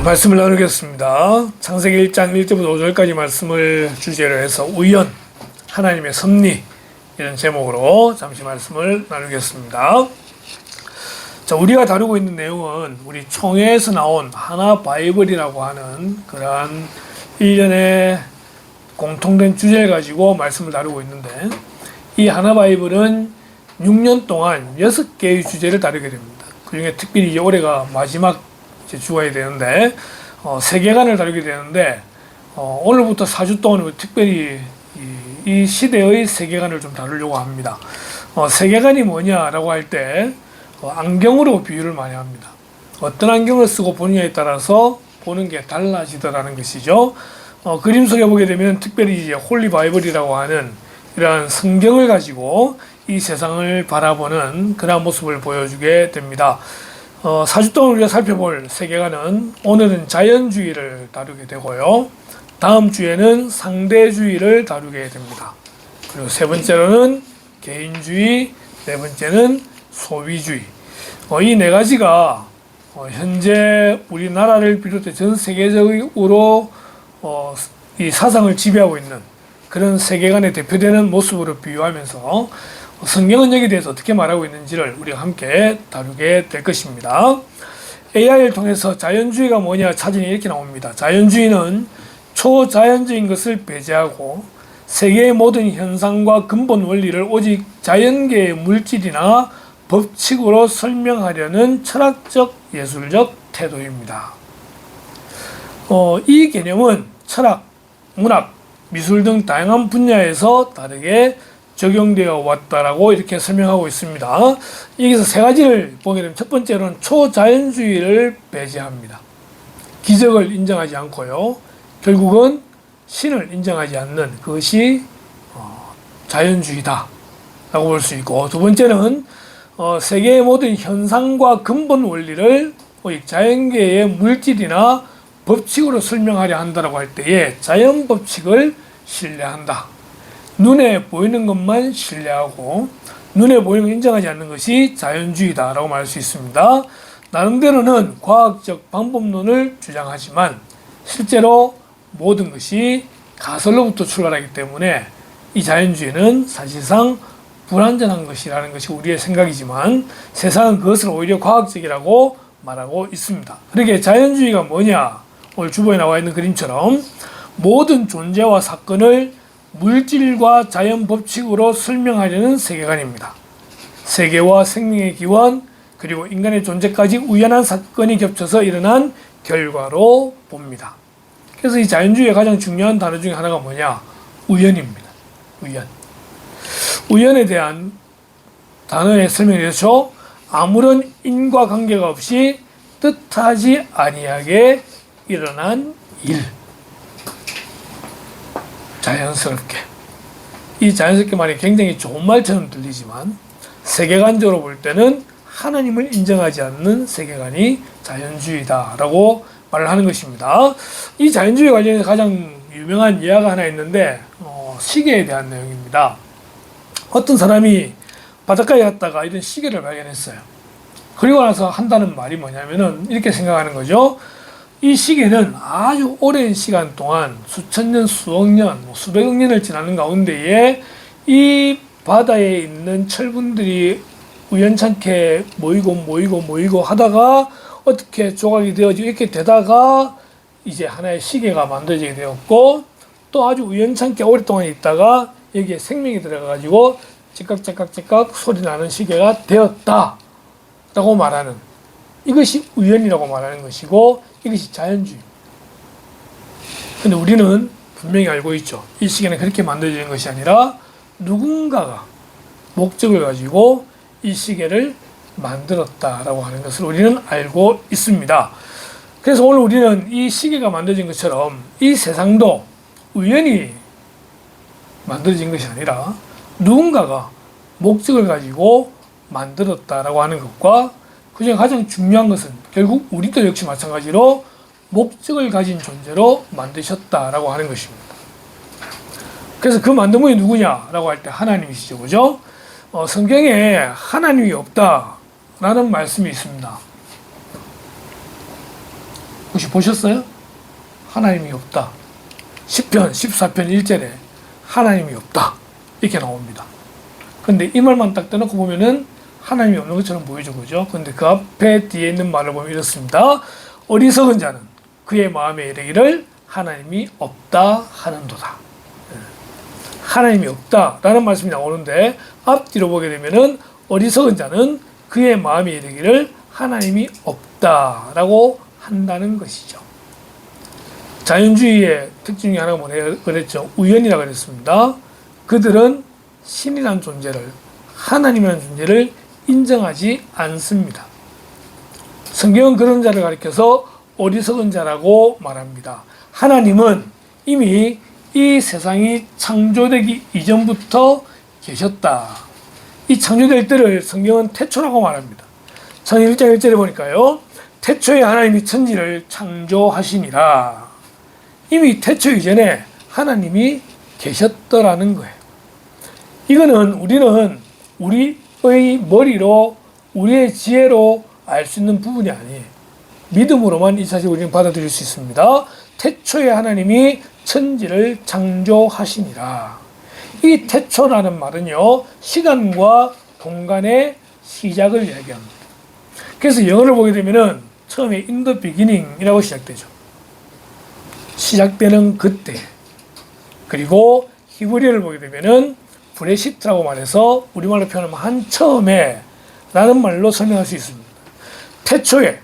말씀을 나누겠습니다. 창세기 1장 1절부터 5절까지 말씀을 주제로 해서 우연, 하나님의 섭리 이런 제목으로 잠시 말씀을 나누겠습니다. 자, 우리가 다루고 있는 내용은 우리 총회에서 나온 하나 바이블이라고 하는 그러한 일련의 공통된 주제를 가지고 말씀을 다루고 있는데, 이 하나 바이블은 6년 동안 6개의 주제를 다루게 됩니다. 그 중에 특별히 이제 올해가 마지막 주가 되는데 세계관을 다루게 되는데, 오늘부터 4주 동안 특별히 이 시대의 세계관을 좀 다루려고 합니다. 세계관이 뭐냐라고 할 때 안경으로 비유를 많이 합니다. 어떤 안경을 쓰고 보느냐에 따라서 보는 게 달라지더라는 것이죠. 그림 속에 보게 되면 특별히 이제 홀리 바이블이라고 하는 이러한 성경을 가지고 이 세상을 바라보는 그런 모습을 보여주게 됩니다. 4주 동안 우리가 살펴볼 세계관은, 오늘은 자연주의를 다루게 되고요. 다음 주에는 상대주의를 다루게 됩니다. 그리고 세 번째로는 개인주의, 네 번째는 소비주의. 이 네 가지가 현재 우리나라를 비롯해 전 세계적으로 이 사상을 지배하고 있는 그런 세계관에 대표되는 모습으로 비유하면서 성경은 여기에 대해서 어떻게 말하고 있는지를 우리가 함께 다루게 될 것입니다. AI를 통해서 자연주의가 뭐냐 찾으니 이렇게 나옵니다. 자연주의는 초자연적인 것을 배제하고 세계의 모든 현상과 근본 원리를 오직 자연계의 물질이나 법칙으로 설명하려는 철학적 예술적 태도입니다. 이 개념은 철학, 문학, 미술 등 다양한 분야에서 다르게 적용되어 왔다라고 이렇게 설명하고 있습니다. 여기서 세 가지를 보게 되면, 첫 번째로는 초자연주의를 배제합니다. 기적을 인정하지 않고요. 결국은 신을 인정하지 않는 그것이 자연주의다 라고 볼 수 있고, 두 번째는 세계의 모든 현상과 근본 원리를 오직 자연계의 물질이나 법칙으로 설명하려 한다라고 할 때에 자연 법칙을 신뢰한다. 눈에 보이는 것만 신뢰하고 눈에 보이는 걸 인정하지 않는 것이 자연주의다라고 말할 수 있습니다. 나름대로는 과학적 방법론을 주장하지만 실제로 모든 것이 가설로부터 출발하기 때문에 이 자연주의는 사실상 불완전한 것이라는 것이 우리의 생각이지만, 세상은 그것을 오히려 과학적이라고 말하고 있습니다. 그러게 자연주의가 뭐냐? 오늘 주보에 나와 있는 그림처럼 모든 존재와 사건을 물질과 자연 법칙으로 설명하려는 세계관입니다. 세계와 생명의 기원, 그리고 인간의 존재까지 우연한 사건이 겹쳐서 일어난 결과로 봅니다. 그래서 이 자연주의의 가장 중요한 단어 중에 하나가 뭐냐? 우연입니다. 우연. 우연에 대한 단어의 설명이 되죠. 아무런 인과관계가 없이 뜻하지 아니하게 일어난 일. 자연스럽게. 이 자연스럽게 말이 굉장히 좋은 말처럼 들리지만 세계관적으로 볼 때는 하나님을 인정하지 않는 세계관이 자연주의다라고 말을 하는 것입니다. 이 자연주의 관련해서 가장 유명한 예화가 하나 있는데, 시계에 대한 내용입니다. 어떤 사람이 바닷가에 갔다가 이런 시계를 발견했어요. 그리고 나서 한다는 말이 뭐냐면은 이렇게 생각하는 거죠. 이 시계는 아주 오랜 시간 동안 수천 년, 수억 년, 수백억 년을 지나는 가운데에 이 바다에 있는 철분들이 우연찮게 모이고 하다가 어떻게 조각이 되어지고 이렇게 되다가 이제 하나의 시계가 만들어지게 되었고, 또 아주 우연찮게 오랫동안 있다가 여기에 생명이 들어가가지고 찌깍찌깍찌깍 소리 나는 시계가 되었다 라고 말하는, 이것이 우연이라고 말하는 것이고, 이것이 자연주의. 근데 우리는 분명히 알고 있죠. 이 시계는 그렇게 만들어지는 것이 아니라 누군가가 목적을 가지고 이 시계를 만들었다라고 하는 것을 우리는 알고 있습니다. 그래서 오늘 우리는 이 시계가 만들어진 것처럼 이 세상도 우연히 만들어진 것이 아니라 누군가가 목적을 가지고 만들었다라고 하는 것과, 그중에 가장 중요한 것은 결국 우리도 역시 마찬가지로 목적을 가진 존재로 만드셨다라고 하는 것입니다. 그래서 그 만든 분이 누구냐라고 할 때 하나님이시죠. 그죠? 성경에 하나님이 없다라는 말씀이 있습니다. 혹시 보셨어요? 하나님이 없다. 10편, 14편 1절에 하나님이 없다. 이렇게 나옵니다. 근데 이 말만 딱 떼놓고 보면은 하나님이 없는 것처럼 보이죠. 그죠? 근데 그 앞에 뒤에 있는 말을 보면 이렇습니다. 어리석은 자는 그의 마음에 이르기를 하나님이 없다 하는도다. 하나님이 없다라는 말씀이 나오는데 앞뒤로 보게 되면은 어리석은 자는 그의 마음에 이르기를 하나님이 없다라고 한다는 것이죠. 자연주의의 특징 중에 하나가 뭐냐 그랬죠. 우연이라고 그랬습니다. 그들은 신이라는 존재를, 하나님이라는 존재를 인정하지 않습니다. 성경은 그런 자를 가리켜서 어리석은 자라고 말합니다. 하나님은 이미 이 세상이 창조되기 이전부터 계셨다. 이 창조될 때를 성경은 태초라고 말합니다. 창세기 1장 1절에 보니까요. 태초에 하나님이 천지를 창조하시니라. 이미 태초 이전에 하나님이 계셨더라는 거예요. 이거는 우리는 우리의 머리로, 우리의 지혜로 알 수 있는 부분이 아니에요. 믿음으로만 이 사실을 우리는 받아들일 수 있습니다. 태초에 하나님이 천지를 창조하시니라. 이 태초라는 말은요, 시간과 공간의 시작을 이야기합니다. 그래서 영어를 보게 되면은 처음에 in the beginning이라고 시작되죠. 시작되는 그때. 그리고 히브리어를 보게 되면은 브레시트라고 말해서 우리말로 표현하면 한 처음에 라는 말로 설명할 수 있습니다. 태초에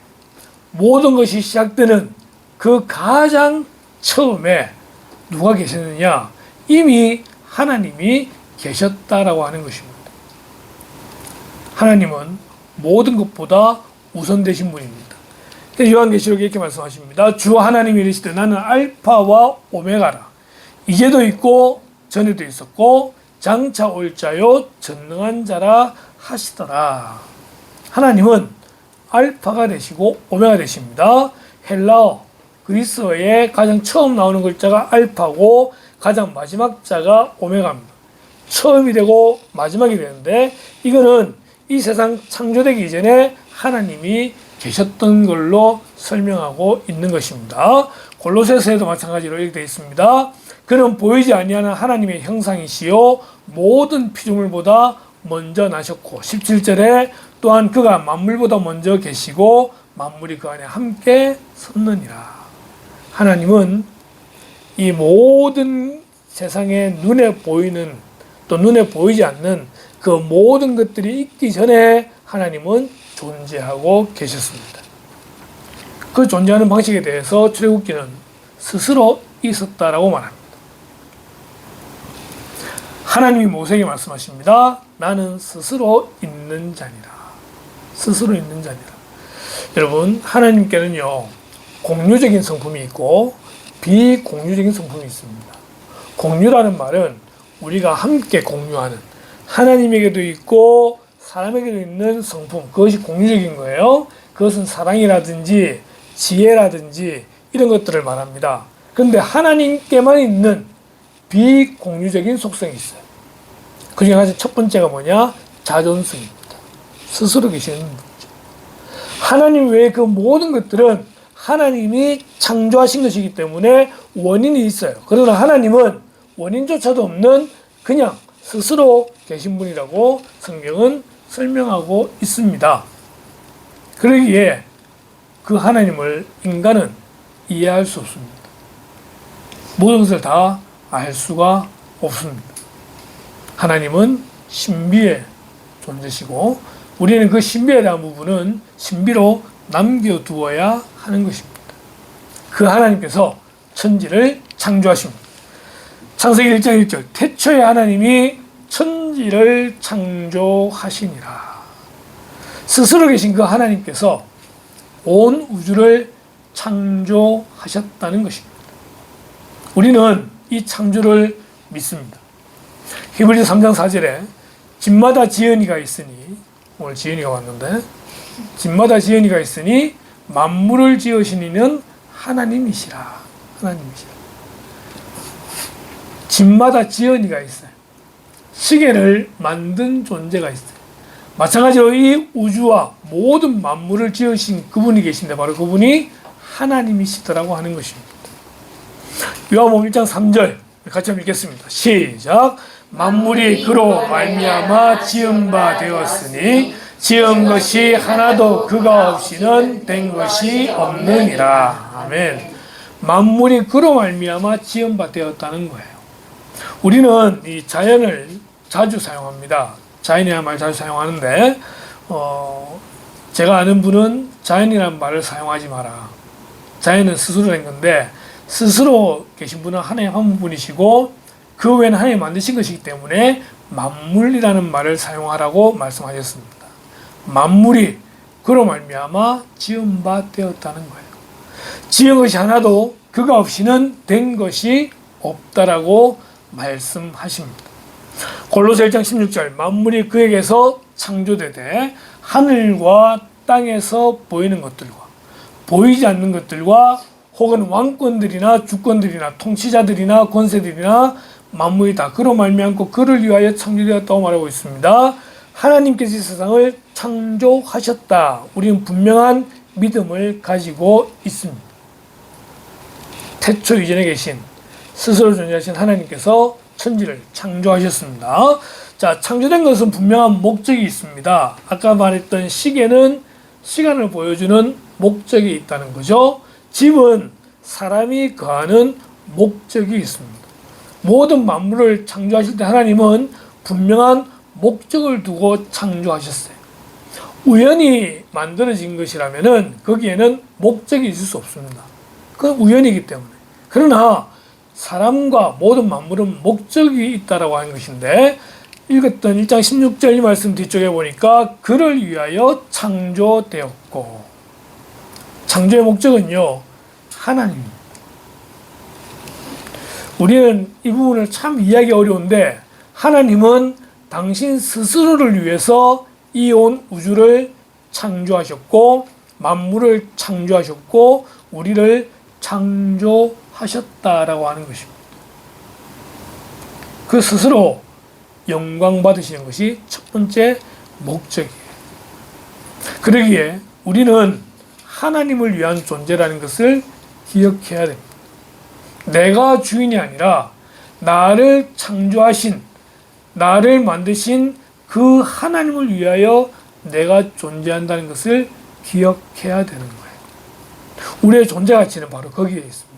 모든 것이 시작되는 그 가장 처음에 누가 계셨느냐? 이미 하나님이 계셨다라고 하는 것입니다. 하나님은 모든 것보다 우선되신 분입니다. 요한계시록에 이렇게 말씀하십니다. 주 하나님이 이르시되 나는 알파와 오메가라. 이제도 있고 전에도 있었고 장차 올 자요 전능한 자라 하시더라. 하나님은 알파가 되시고 오메가 되십니다. 헬라어, 그리스어에 가장 처음 나오는 글자가 알파고 가장 마지막 자가 오메가입니다. 처음이 되고 마지막이 되는데 이거는 이 세상 창조되기 이전에 하나님이 계셨던 걸로 설명하고 있는 것입니다. 골로새서에도 마찬가지로 이렇게 되어 있습니다. 그는 보이지 아니하는 하나님의 형상이시요 모든 피조물보다 먼저 나셨고 17절에 또한 그가 만물보다 먼저 계시고 만물이 그 안에 함께 섰느니라. 하나님은 이 모든 세상에 눈에 보이는 또 눈에 보이지 않는 그 모든 것들이 있기 전에 하나님은 존재하고 계셨습니다. 그 존재하는 방식에 대해서 출애굽기는 스스로 있었다라고 말합니다. 하나님이 모세에게 말씀하십니다. 나는 스스로 있는 자니라. 스스로 있는 자니라. 여러분, 하나님께는요, 공유적인 성품이 있고 비공유적인 성품이 있습니다. 공유라는 말은 우리가 함께 공유하는, 하나님에게도 있고 사람에게도 있는 성품, 그것이 공유적인 거예요. 그것은 사랑이라든지 지혜라든지 이런 것들을 말합니다. 그런데 하나님께만 있는 비공유적인 속성이 있어요. 그 중에 가장 첫 번째가 뭐냐? 자존성입니다. 스스로 계시는 분이죠. 하나님 외에 그 모든 것들은 하나님이 창조하신 것이기 때문에 원인이 있어요. 그러나 하나님은 원인조차도 없는 그냥 스스로 계신 분이라고 성경은 설명하고 있습니다. 그러기에 그 하나님을 인간은 이해할 수 없습니다. 모든 것을 다 알 수가 없습니다. 하나님은 신비의 존재시고 우리는 그 신비에 대한 부분은 신비로 남겨두어야 하는 것입니다. 그 하나님께서 천지를 창조하십니다. 창세기 1장 1절 태초에 하나님이 천지를 창조하시니라. 스스로 계신 그 하나님께서 온 우주를 창조하셨다는 것입니다. 우리는 이 창조를 믿습니다. 히브리서 3장 4절에 집마다 지은이가 있으니, 오늘 지은이가 왔는데, 집마다 지은이가 있으니 만물을 지으신 이는 하나님이시라. 하나님이시라. 집마다 지은이가 있어요. 시계를 만든 존재가 있어요. 마찬가지로 이 우주와 모든 만물을 지으신 그분이 계신데 바로 그분이 하나님이시더라고 하는 것입니다. 요한복음 1장 3절 같이 한번 읽겠습니다. 시작. 만물이 그로 말미암아 지은 바 되었으니 지은 것이 하나도 그가 없이는 된 것이 없느니라. 아멘. 만물이 그로 말미암아 지은 바 되었다는 거예요. 우리는 이 자연을 자주 사용합니다. 자연이라는 말 자주 사용하는데 제가 아는 분은 자연이라는 말을 사용하지 마라. 자연은 스스로 된 건데 스스로 계신 분은 하나님 한 분이시고 그 외에는 하나님이 만드신 것이기 때문에 만물이라는 말을 사용하라고 말씀하셨습니다. 만물이 그로 말미암아 지은 바 되었다는 거예요. 지은 것이 하나도 그가 없이는 된 것이 없다라고 말씀하십니다. 골로새 1장 16절 만물이 그에게서 창조되되 하늘과 땅에서 보이는 것들과 보이지 않는 것들과 혹은 왕권들이나 주권들이나 통치자들이나 권세들이나 만물이 다 그로 말미암고 그를 위하여 창조되었다고 말하고 있습니다. 하나님께서 이 세상을 창조하셨다. 우리는 분명한 믿음을 가지고 있습니다. 태초 이전에 계신 스스로 존재하신 하나님께서 천지를 창조하셨습니다. 자, 창조된 것은 분명한 목적이 있습니다. 아까 말했던 시계는 시간을 보여주는 목적이 있다는 거죠. 집은 사람이 거하는 목적이 있습니다. 모든 만물을 창조하실 때 하나님은 분명한 목적을 두고 창조하셨어요. 우연히 만들어진 것이라면은 거기에는 목적이 있을 수 없습니다. 그건 우연이기 때문에. 그러나 사람과 모든 만물은 목적이 있다라고 하는 것인데 읽었던 1장 16절 이 말씀 뒤쪽에 보니까 그를 위하여 창조되었고 창조의 목적은요 하나님입니다. 우리는 이 부분을 참 이해하기 어려운데 하나님은 당신 스스로를 위해서 이 온 우주를 창조하셨고 만물을 창조하셨고 우리를 창조하셨다라고 하는 것입니다. 그 스스로 영광 받으시는 것이 첫 번째 목적이에요. 그러기에 우리는 하나님을 위한 존재라는 것을 기억해야 됩니다. 내가 주인이 아니라 나를 창조하신 나를 만드신 그 하나님을 위하여 내가 존재한다는 것을 기억해야 되는 거예요. 우리의 존재 가치는 바로 거기에 있습니다.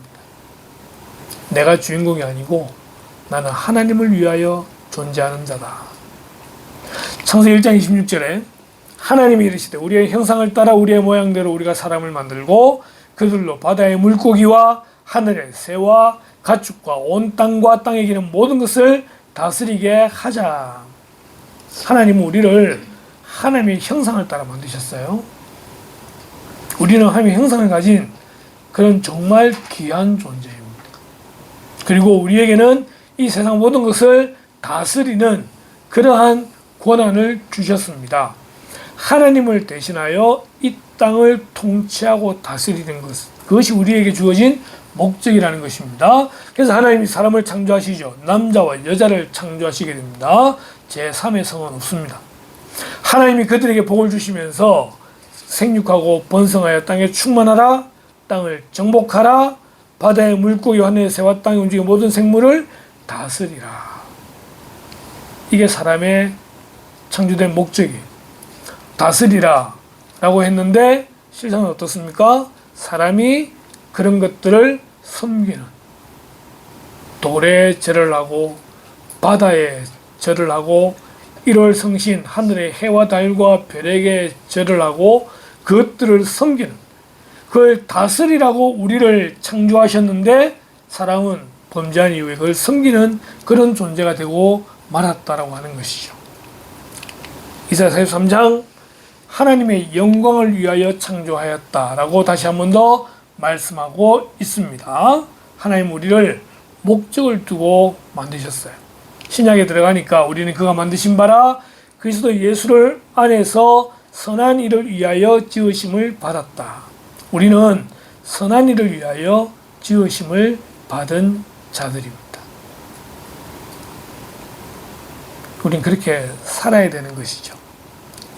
내가 주인공이 아니고 나는 하나님을 위하여 존재하는 자다. 창세기 1장 26절에 하나님이 이르시되 우리의 형상을 따라 우리의 모양대로 우리가 사람을 만들고 그들로 바다의 물고기와 하늘의 새와 가축과 온 땅과 땅에 기는 모든 것을 다스리게 하자. 하나님은 우리를 하나님의 형상을 따라 만드셨어요. 우리는 하나님의 형상을 가진 그런 정말 귀한 존재입니다. 그리고 우리에게는 이 세상 모든 것을 다스리는 그러한 권한을 주셨습니다. 하나님을 대신하여 이 땅을 통치하고 다스리는 것, 그것이 우리에게 주어진 목적이라는 것입니다. 그래서 하나님이 사람을 창조하시죠. 남자와 여자를 창조하시게 됩니다. 제3의 성은 없습니다. 하나님이 그들에게 복을 주시면서 생육하고 번성하여 땅에 충만하라, 땅을 정복하라, 바다의 물고기와 하늘의 새와 땅에 움직이는 모든 생물을 다스리라. 이게 사람의 창조된 목적이에요. 다스리라 라고 했는데 실상은 어떻습니까? 사람이 그런 것들을 섬기는, 돌에 절을 하고 바다에 절을 하고 1월 성신 하늘의 해와 달과 별에게 절을 하고 그것들을 섬기는, 그걸 다스리라고 우리를 창조하셨는데 사람은 범죄한 이후에 그걸 섬기는 그런 존재가 되고 말았다라고 하는 것이죠. 이사야 43장 하나님의 영광을 위하여 창조하였다라고 다시 한 번 더 말씀하고 있습니다. 하나님 우리를 목적을 두고 만드셨어요. 신약에 들어가니까 우리는 그가 만드신 바라 그리스도 예수를 안에서 선한 일을 위하여 지으심을 받았다. 우리는 선한 일을 위하여 지으심을 받은 자들입니다. 우린 그렇게 살아야 되는 것이죠.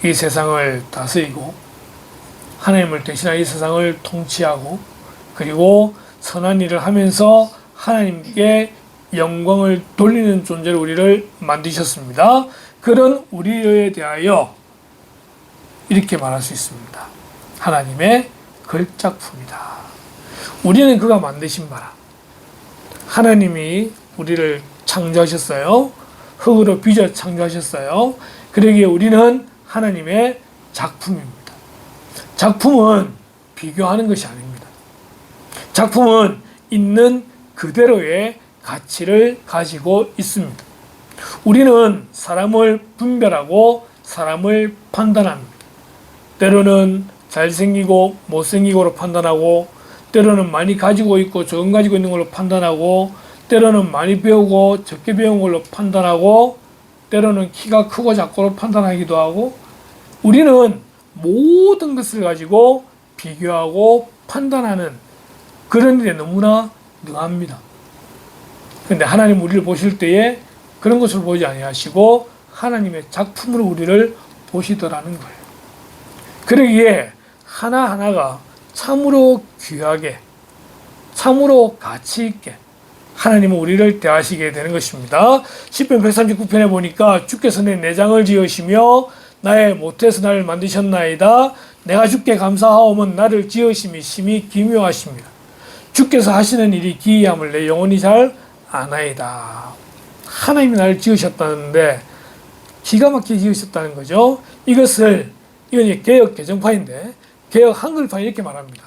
이 세상을 다스리고 하나님을 대신하여 이 세상을 통치하고 그리고 선한 일을 하면서 하나님께 영광을 돌리는 존재로 우리를 만드셨습니다. 그런 우리에 대하여 이렇게 말할 수 있습니다. 하나님의 걸작품이다. 우리는 그가 만드신 바라. 하나님이 우리를 창조하셨어요. 흙으로 빚어 창조하셨어요. 그러기에 우리는 하나님의 작품입니다. 작품은 비교하는 것이 아닙니다. 작품은 있는 그대로의 가치를 가지고 있습니다. 우리는 사람을 분별하고 사람을 판단합니다. 때로는 잘생기고 못생기고로 판단하고, 때로는 많이 가지고 있고 적은 가지고 있는 걸로 판단하고, 때로는 많이 배우고 적게 배운 걸로 판단하고, 때로는 키가 크고 작고로 판단하기도 하고, 우리는 모든 것을 가지고 비교하고 판단하는 그런 일에 너무나 능합니다. 그런데 하나님 우리를 보실 때에 그런 것을 보지 아니하시고 하나님의 작품으로 우리를 보시더라는 거예요. 그러기에 하나하나가 참으로 귀하게, 참으로 가치 있게 하나님은 우리를 대하시게 되는 것입니다. 시편 139편에 보니까 주께서 내 내장을 지으시며 나의 모태에서 나를 만드셨나이다. 내가 주께 감사하오면 나를 지으심이 심히 기묘하십니다. 주께서 하시는 일이 기이함을 내 영혼이 잘 아나이다. 하나님이 나를 지으셨다는데 기가 막히게 지으셨다는 거죠. 이건 이제 개역 개정파인데 개역 한글판 이렇게 말합니다.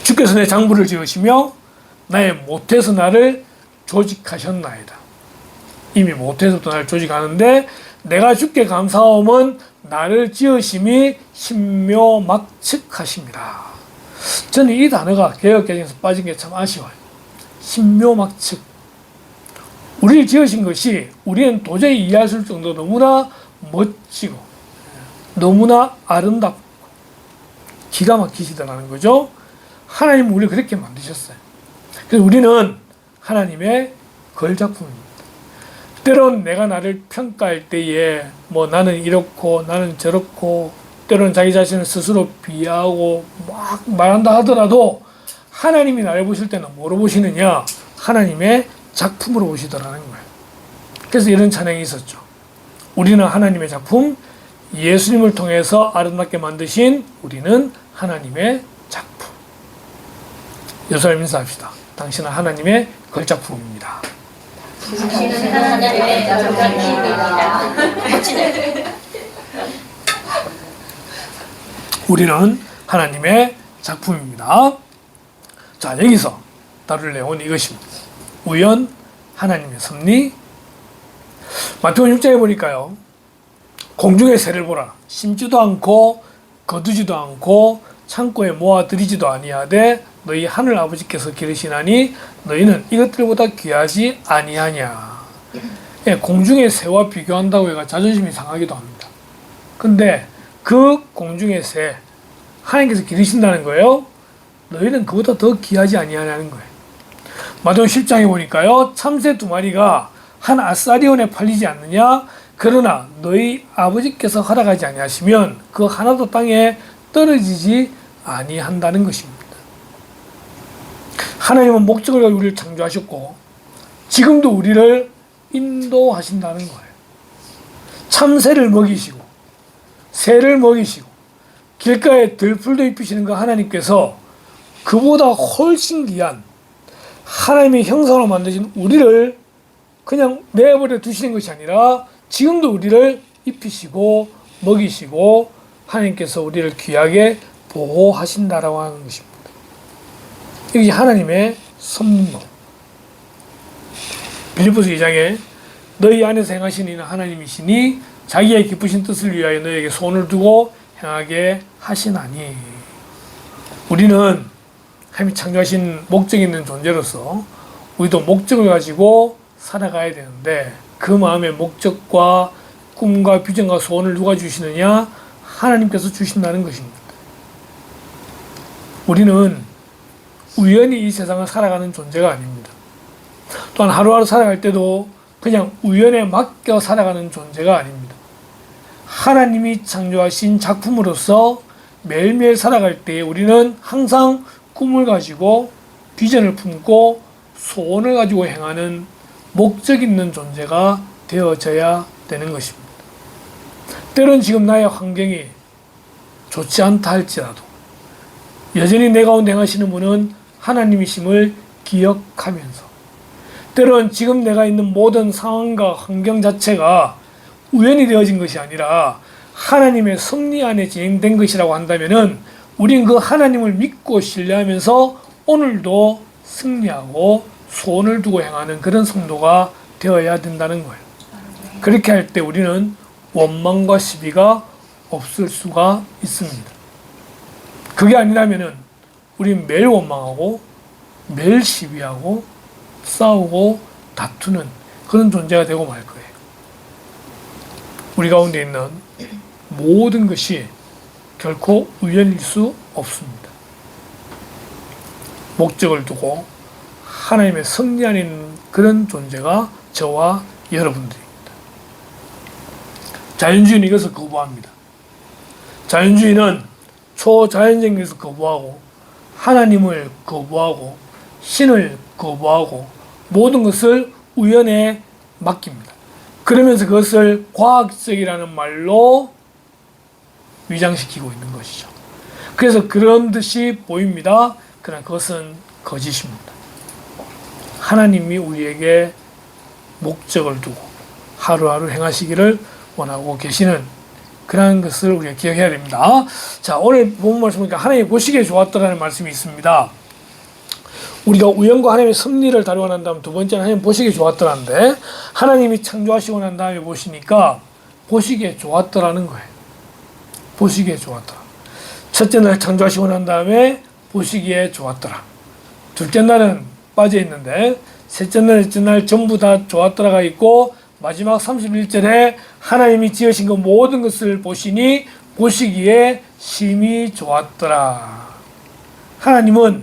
주께서 내 장부를 지으시며 나의 모태에서 나를 조직하셨나이다. 이미 모태에서부터 나를 조직하는데 내가 주께 감사하오면 나를 지으심이 신묘막측하십니다. 저는 이 단어가 개역 개정에서 빠진 게 참 아쉬워요. 신묘막측. 우리를 지으신 것이 우리는 도저히 이해할 수 없을 정도로 너무나 멋지고 너무나 아름답고 기가 막히시다는 거죠. 하나님은 우리를 그렇게 만드셨어요. 그래서 우리는 하나님의 걸작품입니다. 때론 내가 나를 평가할 때에 나는 이렇고 나는 저렇고, 때로는 자기 자신을 스스로 비하하고 막 말한다 하더라도 하나님이 나를 보실 때는 뭐로 보시느냐? 하나님의 작품으로 보시더라는 거예요. 그래서 이런 찬양이 있었죠. 우리는 하나님의 작품, 예수님을 통해서 아름답게 만드신 우리는 하나님의 작품. 예수님 인사합시다. 당신은 하나님의 걸작품입니다. 당신은 하나님의 작품입니다. 우리는 하나님의 작품입니다. 자, 여기서 다룰 내용은 이것입니다. 우연, 하나님의 섭리. 마태복음 6장에 보니까요, 공중의 새를 보라. 심지도 않고 거두지도 않고 창고에 모아들이지도 아니하되 너희 하늘 아버지께서 기르시나니 너희는 이것들보다 귀하지 아니하냐. 예, 공중의 새와 비교한다고 해가 자존심이 상하기도 합니다. 근데 그 공중의 새 하나님께서 기르신다는 거예요. 너희는 그보다 더 귀하지 아니하냐는 거예요. 마태복음 10장에 보니까요, 참새 2마리가 한 아사리온에 팔리지 않느냐. 그러나 너희 아버지께서 허락하지 아니하시면 그 하나도 땅에 떨어지지 아니한다는 것입니다. 하나님은 목적을 가지고 우리를 창조하셨고 지금도 우리를 인도하신다는 거예요. 참새를 먹이시고 새를 먹이시고 길가에 들풀도 입히시는 그 하나님께서 그보다 훨씬 귀한 하나님의 형상으로 만드신 우리를 그냥 내버려 두시는 것이 아니라 지금도 우리를 입히시고 먹이시고 하나님께서 우리를 귀하게 보호하신다라고 하는 것입니다. 이게 하나님의 섭리. 빌립보서 2장에 너희 안에서 행하시는 이는 하나님이시니 자기의 기쁘신 뜻을 위하여 너희에게 손을 두고 행하게 하시나니. 우리는 하나님이 창조하신 목적이 있는 존재로서 우리도 목적을 가지고 살아가야 되는데 그 마음의 목적과 꿈과 비전과 소원을 누가 주시느냐? 하나님께서 주신다는 것입니다. 우리는 우연히 이 세상을 살아가는 존재가 아닙니다. 또한 하루하루 살아갈 때도 그냥 우연에 맡겨 살아가는 존재가 아닙니다. 하나님이 창조하신 작품으로서 매일매일 살아갈 때 우리는 항상 꿈을 가지고 비전을 품고 소원을 가지고 행하는 목적 있는 존재가 되어져야 되는 것입니다. 때론 지금 나의 환경이 좋지 않다 할지라도 여전히 내 가운데 행하시는 분은 하나님이심을 기억하면서, 때론 지금 내가 있는 모든 상황과 환경 자체가 우연히 되어진 것이 아니라 하나님의 섭리 안에 진행된 것이라고 한다면은 우린 그 하나님을 믿고 신뢰하면서 오늘도 승리하고 소원을 두고 행하는 그런 성도가 되어야 된다는 거예요. 그렇게 할 때 우리는 원망과 시비가 없을 수가 있습니다. 그게 아니라면은 우린 매일 원망하고 매일 시비하고 싸우고 다투는 그런 존재가 되고 말 거예요. 우리 가운데 있는 모든 것이 결코 우연일 수 없습니다. 목적을 두고 하나님의 섭리 안에 있는 그런 존재가 저와 여러분들입니다. 자연주의는 이것을 거부합니다. 자연주의는 초자연적인 것을 거부하고 하나님을 거부하고 신을 거부하고 모든 것을 우연에 맡깁니다. 그러면서 그것을 과학적이라는 말로 위장시키고 있는 것이죠. 그래서 그런 듯이 보입니다. 그러나 그것은 거짓입니다. 하나님이 우리에게 목적을 두고 하루하루 행하시기를 원하고 계시는 그런 것을 우리가 기억해야 됩니다. 자, 오늘 본 말씀 보니까 하나님이 보시기에 좋았더라는 말씀이 있습니다. 우리가 우연과 하나님의 섭리를 다루고 난 다음 두 번째는 하나님 보시기에 좋았더라는데, 하나님이 창조하시고 난 다음에 보시니까 보시기에 좋았더라는 거예요. 보시기에 좋았더라. 첫째 날 창조하시고 난 다음에 보시기에 좋았더라. 둘째 날은 빠져 있는데 셋째 날, 넷째 날 전부 다 좋았더라가 있고 마지막 31절에 하나님이 지으신 그 모든 것을 보시니 보시기에 심히 좋았더라. 하나님은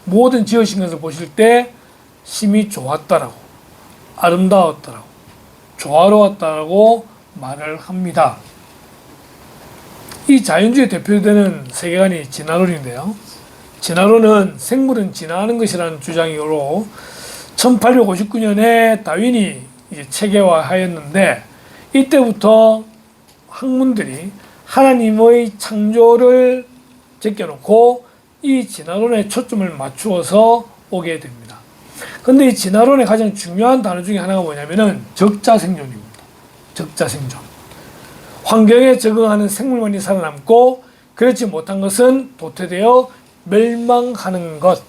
모든 지으신 것을 보실 때 심히 좋았다라고, 아름다웠다라고, 조화로웠다라고 말을 합니다. 이 자연주의 대표되는 세계관이 진화론인데요. 진화론은 생물은 진화하는 것이라는 주장이로 1859년에 다윈이 이제 체계화하였는데, 이때부터 학문들이 하나님의 창조를 제껴놓고 이 진화론에 초점을 맞추어서 오게 됩니다. 그런데 이 진화론의 가장 중요한 단어 중에 하나가 뭐냐면은 적자생존입니다. 적자생존. 환경에 적응하는 생물만이 살아남고 그렇지 못한 것은 도태되어 멸망하는 것,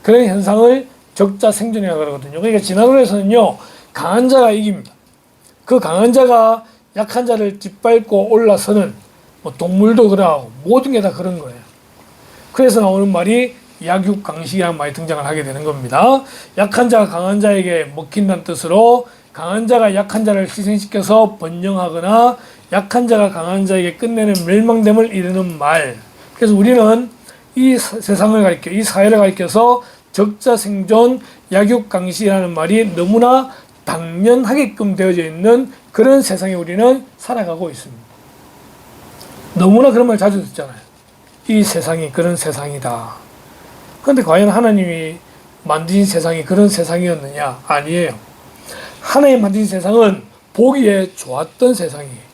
그런 현상을 적자생존이라고 그러거든요. 그러니까 진화론에서는요, 강한 자가 이깁니다. 그 강한 자가 약한 자를 짓밟고 올라서는, 뭐 동물도 그러고 모든 게 다 그런 거예요. 그래서 나오는 말이 약육강식이라는 말이 등장을 하게 되는 겁니다. 약한 자가 강한 자에게 먹힌다는 뜻으로 강한 자가 약한 자를 희생시켜서 번영하거나 약한 자가 강한 자에게 끝내는 멸망됨을 이르는 말. 그래서 우리는 이 세상을 가리켜, 이 사회를 가리켜서 적자생존, 약육강식이라는 말이 너무나 당연하게끔 되어져 있는 그런 세상에 우리는 살아가고 있습니다. 너무나 그런 말 자주 듣잖아요. 이 세상이 그런 세상이다. 그런데 과연 하나님이 만드신 세상이 그런 세상이었느냐? 아니에요. 하나님 만드신 세상은 보기에 좋았던 세상이에요.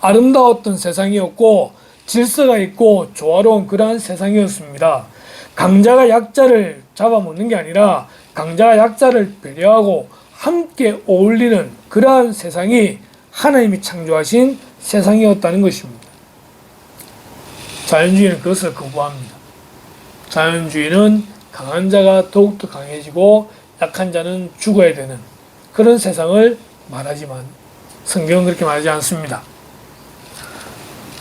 아름다웠던 세상이었고 질서가 있고 조화로운 그러한 세상이었습니다. 강자가 약자를 잡아먹는 게 아니라 강자가 약자를 배려하고 함께 어울리는 그러한 세상이 하나님이 창조하신 세상이었다는 것입니다. 자연주의는 그것을 거부합니다. 자연주의는 강한 자가 더욱더 강해지고 약한 자는 죽어야 되는 그런 세상을 말하지만 성경은 그렇게 말하지 않습니다.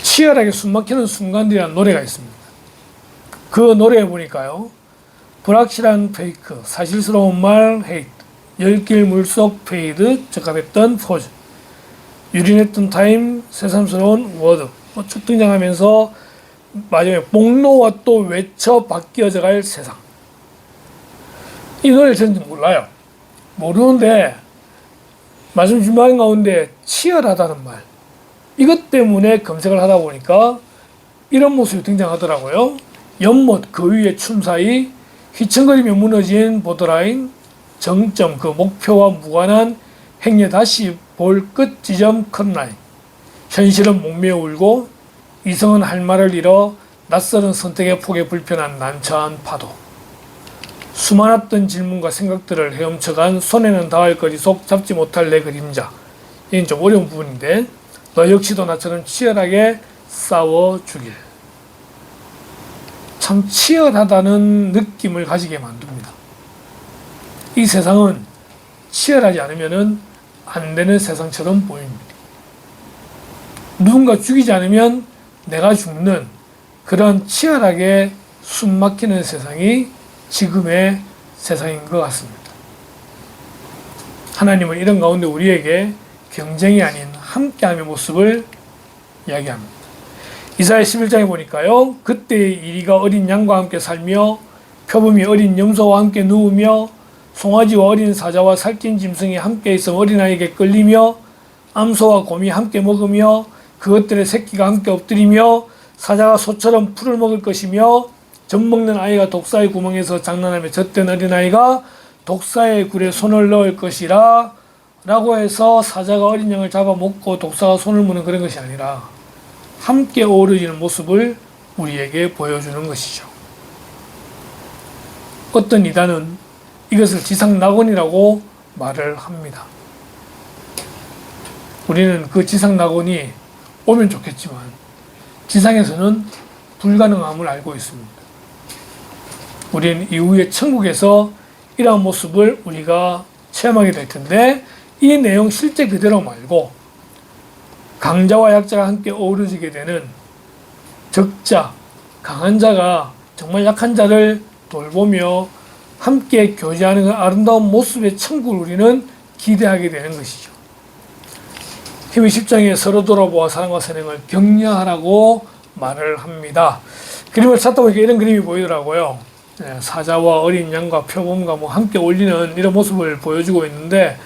치열하게 숨막히는 순간들이라는 노래가 있습니다. 그 노래에 보니까요, 불확실한 페이크, 사실스러운 말 헤이트, 열길 물속 페이드, 적합했던 포즈, 유린했던 타임, 새삼스러운 워드, 쭉 등장하면서 마지막에 목놓아 또 외쳐 바뀌어져갈 세상. 이 노래를 저는 몰라요. 모르는데 말씀 준비하는 가운데 치열하다는 말, 이것 때문에 검색을 하다 보니까 이런 모습이 등장하더라고요. 연못 그 위에 춤 사이 휘청거리며 무너진 보드라인 정점 그 목표와 무관한 행여 다시 볼 끝 지점 컷라인 현실은 목매어 울고 이성은 할 말을 잃어 낯설은 선택의 폭에 불편한 난처한 파도 수많았던 질문과 생각들을 헤엄쳐간 손에는 닿을 거리 속 잡지 못할 내 그림자. 이건 좀 어려운 부분인데 너 역시도 나처럼 치열하게 싸워주길. 참 치열하다는 느낌을 가지게 만듭니다. 이 세상은 치열하지 않으면 안 되는 세상처럼 보입니다. 누군가 죽이지 않으면 내가 죽는 그런 치열하게 숨막히는 세상이 지금의 세상인 것 같습니다. 하나님은 이런 가운데 우리에게 경쟁이 아닌 함께함의 모습을 이야기합니다. 이사야 11장에 보니까요. 그때의 이리가 어린 양과 함께 살며 표범이 어린 염소와 함께 누우며 송아지와 어린 사자와 살찐 짐승이 함께 있어 어린아이에게 끌리며 암소와 곰이 함께 먹으며 그것들의 새끼가 함께 엎드리며 사자가 소처럼 풀을 먹을 것이며 젖 먹는 아이가 독사의 구멍에서 장난하며 젖된 어린아이가 독사의 굴에 손을 넣을 것이라 라고 해서 사자가 어린 양을 잡아먹고 독사가 손을 무는 그런 것이 아니라 함께 어우러지는 모습을 우리에게 보여주는 것이죠. 어떤 이단은 이것을 지상낙원이라고 말을 합니다. 우리는 그 지상낙원이 오면 좋겠지만 지상에서는 불가능함을 알고 있습니다. 우리는 이후에 천국에서 이러한 모습을 우리가 체험하게 될 텐데 이 내용 실제 그대로 말고 강자와 약자가 함께 어우러지게 되는 적자, 강한 자가 정말 약한 자를 돌보며 함께 교제하는 그 아름다운 모습의 천국을 우리는 기대하게 되는 것이죠. 히브리 10장에 서로 돌아보아 사랑과 선행을 격려하라고 말을 합니다. 그림을 찾다 보니까 이런 그림이 보이더라고요. 사자와 어린 양과 표범과 함께 어울리는 이런 모습을 보여주고 있는데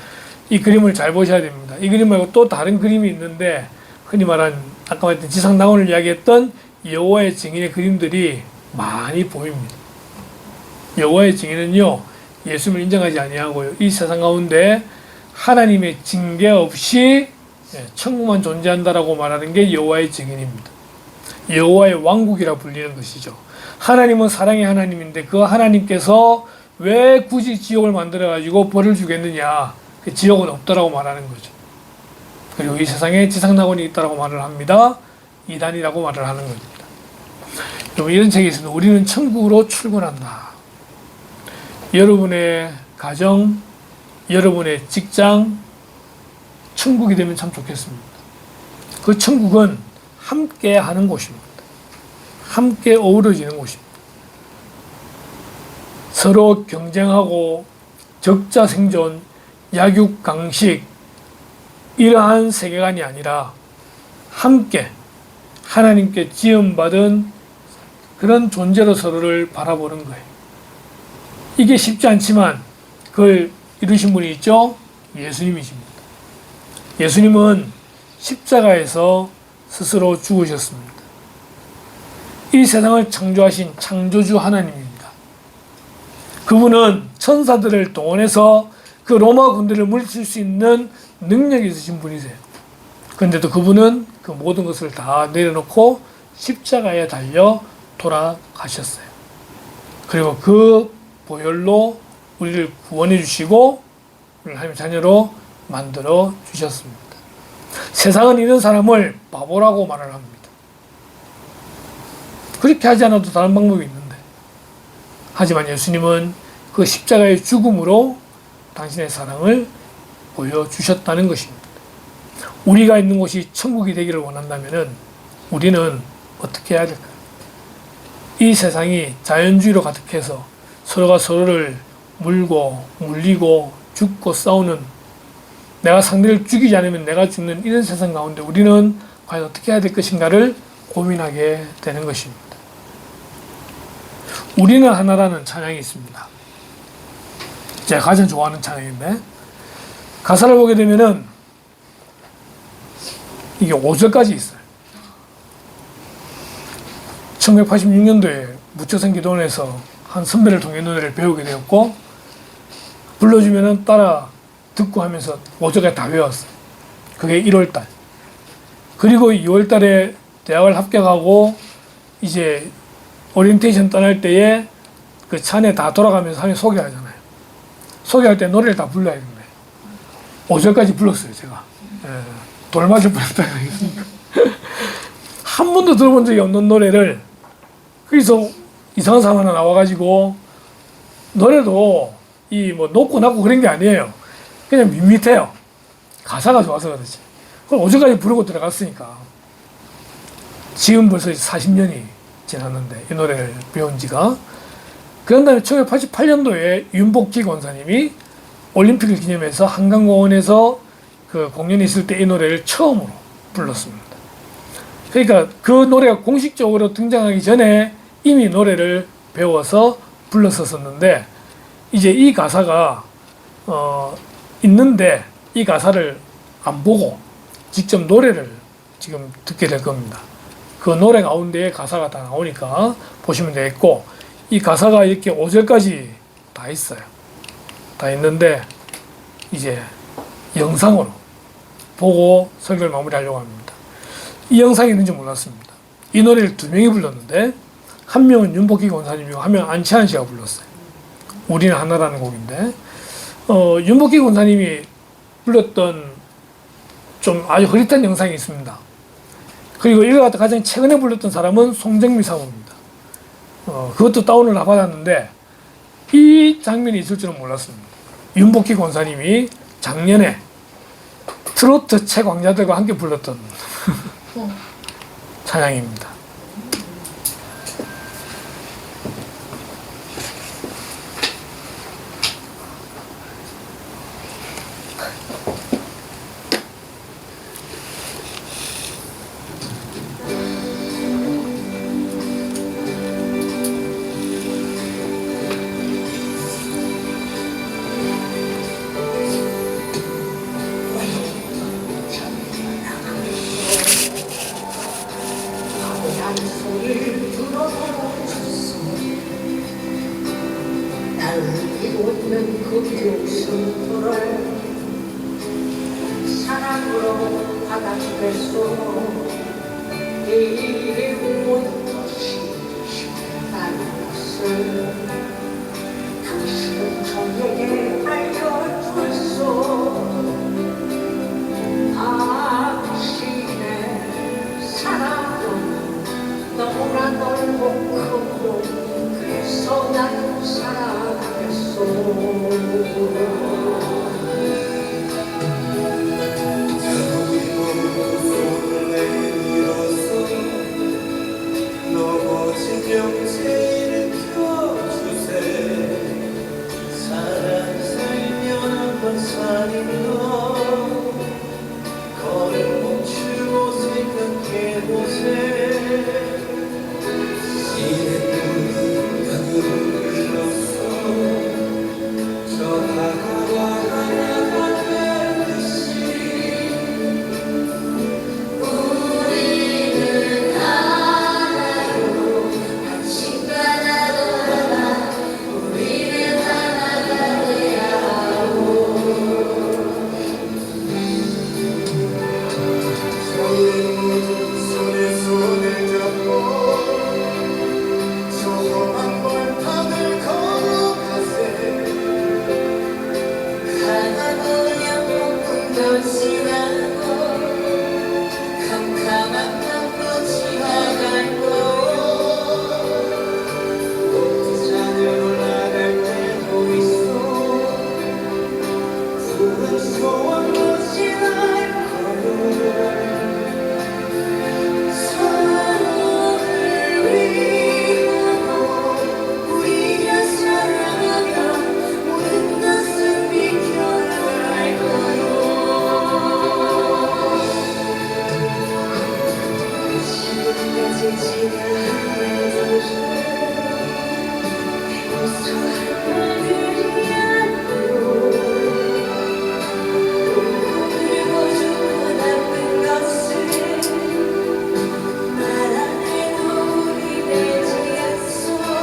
이 그림을 잘 보셔야 됩니다. 이 그림 말고 또 다른 그림이 있는데 흔히 말한 아까 말했던 지상낙원을 이야기했던 여호와의 증인의 그림들이 많이 보입니다. 여호와의 증인은요 예수님을 인정하지 아니하고요 이 세상 가운데 하나님의 징계 없이 천국만 존재한다라고 말하는 게 여호와의 증인입니다. 여호와의 왕국이라 불리는 것이죠. 하나님은 사랑의 하나님인데 그 하나님께서 왜 굳이 지옥을 만들어 가지고 벌을 주겠느냐, 그 지옥은 없다라고 말하는 거죠. 그리고 이 세상에 지상낙원이 있다라고 말을 합니다. 이단이라고 말을 하는 겁니다. 여러분 이런 책이 있습니다. 우리는 천국으로 출근한다. 여러분의 가정, 여러분의 직장 천국이 되면 참 좋겠습니다. 그 천국은 함께 하는 곳입니다. 함께 어우러지는 곳입니다. 서로 경쟁하고 적자 생존, 약육강식 이러한 세계관이 아니라 함께 하나님께 지음받은 그런 존재로 서로를 바라보는 거예요. 이게 쉽지 않지만 그걸 이루신 분이 있죠? 예수님이십니다. 예수님은 십자가에서 스스로 죽으셨습니다. 이 세상을 창조하신 창조주 하나님입니다. 그분은 천사들을 동원해서 그 로마 군대를 물리칠 수 있는 능력이 있으신 분이세요. 그런데도 그분은 그 모든 것을 다 내려놓고 십자가에 달려 돌아가셨어요. 그리고 그 보혈로 우리를 구원해 주시고 우리를 하나님의 자녀로 만들어 주셨습니다. 세상은 이런 사람을 바보라고 말을 합니다. 그렇게 하지 않아도 다른 방법이 있는데 하지만 예수님은 그 십자가의 죽음으로 당신의 사랑을 보여주셨다는 것입니다. 우리가 있는 곳이 천국이 되기를 원한다면 우리는 어떻게 해야 될까요? 이 세상이 자연주의로 가득해서 서로가 서로를 물고 물리고 죽고 싸우는, 내가 상대를 죽이지 않으면 내가 죽는 이런 세상 가운데 우리는 과연 어떻게 해야 될 것인가를 고민하게 되는 것입니다. 우리는 하나라는 찬양이 있습니다. 제가 가장 좋아하는 찬양인데 가사를 보게 되면은 이게 5절까지 있어요. 1986년도에 무초선 기도원에서 한 선배를 통해 노래를 배우게 되었고, 불러주면은 따라 듣고 하면서 5절까지 다 외웠어요. 그게 1월달. 그리고 2월달에 대학을 합격하고 이제 오리엔테이션 떠날 때에 그 차내 다 돌아가면서 하면 소개하잖아요. 소개할 때 노래를 다 불러야 되는 거예요. 5절까지 불렀어요, 제가. 예, 돌 맞을 뻔했다. 한 번도 들어본 적이 없는 노래를, 그래서 이상한 사람 하나 나와가지고, 노래도 이 뭐 높고 낮고 그런 게 아니에요. 그냥 밋밋해요. 가사가 좋아서 그렇지. 그럼 5절까지 부르고 들어갔으니까. 지금 벌써 40년이 지났는데, 이 노래를 배운 지가. 그 다음에 1988년도에 윤복지 권사님이 올림픽을 기념해서 한강공원에서 그 공연이 있을 때 이 노래를 처음으로 불렀습니다. 그러니까 그 노래가 공식적으로 등장하기 전에 이미 노래를 배워서 불렀었는데, 이제 이 가사가 있는데 이 가사를 안 보고 직접 노래를 지금 듣게 될 겁니다. 그 노래 가운데에 가사가 다 나오니까 보시면 되겠고, 이 가사가 이렇게 5절까지 다 있어요. 다 있는데 이제 영상으로 보고 설교를 마무리하려고 합니다. 이 영상이 있는지 몰랐습니다. 이 노래를 2명이 불렀는데, 한 명은 윤복희 권사님이고 한 명은 안치환 씨가 불렀어요. 우리는 하나라는 곡인데, 윤복희 권사님이 불렀던 좀 아주 흐릿한 영상이 있습니다. 그리고 이거 갖다 가장 최근에 불렀던 사람은 송정미 사모입니다. 그것도 다운을 다 받았는데 이 장면이 있을 줄은 몰랐습니다. 윤복희 권사님이 작년에 트로트 최광자들과 함께 불렀던 찬양입니다. 사랑으로 받아주겠소. 이 모든 것이 나의 것을 당신은 저에게 알려주소. 당신의 사랑은 너무나 넓고 크고 그래서 나는 사랑하겠소. 영제를 켜주세. 사랑 살면 한번 살인도 걸음 멈추고 생각해보세. 이내 눈을 흘렀어. 저 바다와 하나가 되듯이 우리는 하나로 당신과 나도 하나 우리는 하나가 되야 하오. 손에 손을 잡고 저 험한 벌판을 걸어가세. 하나도 영풍도 지나고 캄캄한 밤도 지나갈 거요. 산을 올라갈 때도 있어. 푸른 소원도 지날 거요. 서로를 위하고 우리가 사랑하면 모든 것은 비켜나갈 거요. 지금까지 지나가는 비로소 하늘이 않고 그리고 죽고 남는 것은 말 안에도 우리 되지 않소.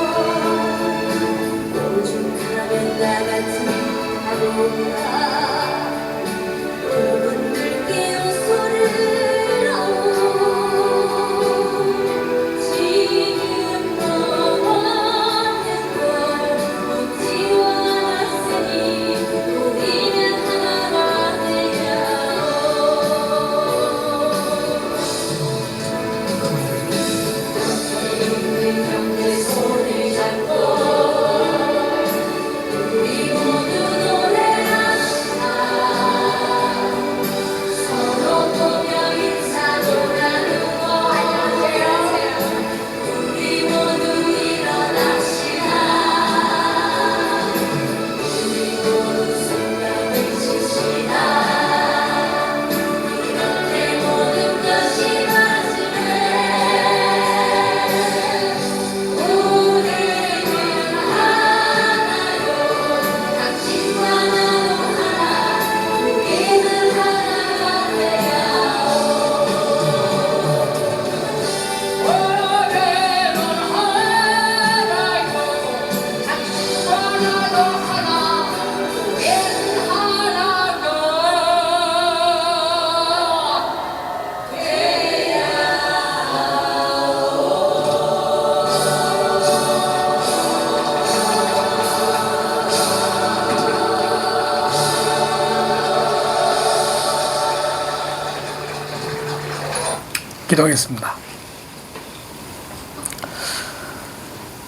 기도하겠습니다.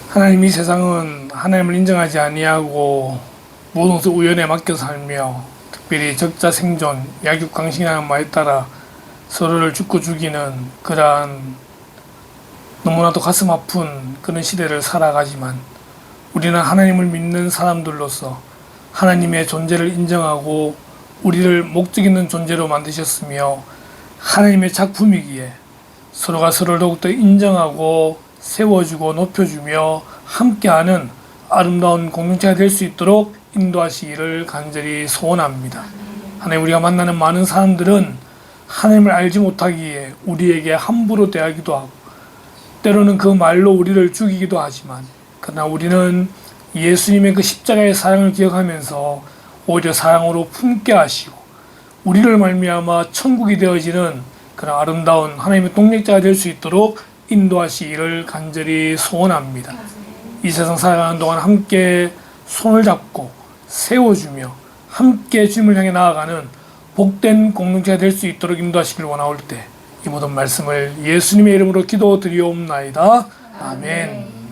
하나님, 이 세상은 하나님을 인정하지 아니하고 모든 것을 우연에 맡겨 살며 특별히 적자 생존, 약육강식이라는 말에 따라 서로를 죽고 죽이는 그러한 너무나도 가슴 아픈 그런 시대를 살아가지만 우리는 하나님을 믿는 사람들로서 하나님의 존재를 인정하고 우리를 목적 있는 존재로 만드셨으며 하나님의 작품이기에 서로가 서로를 더욱더 인정하고 세워주고 높여주며 함께하는 아름다운 공동체가 될 수 있도록 인도하시기를 간절히 소원합니다. 하나님, 우리가 만나는 많은 사람들은 하나님을 알지 못하기에 우리에게 함부로 대하기도 하고 때로는 그 말로 우리를 죽이기도 하지만 그러나 우리는 예수님의 그 십자가의 사랑을 기억하면서 오히려 사랑으로 품게 하시고 우리를 말미암아 천국이 되어지는 그런 아름다운 하나님의 동력자가 될 수 있도록 인도하시기를 간절히 소원합니다. 이 세상 살아가는 동안 함께 손을 잡고 세워주며 함께 주님을 향해 나아가는 복된 공동체가 될 수 있도록 인도하시길 원하올 때 이 모든 말씀을 예수님의 이름으로 기도드리옵나이다. 아멘.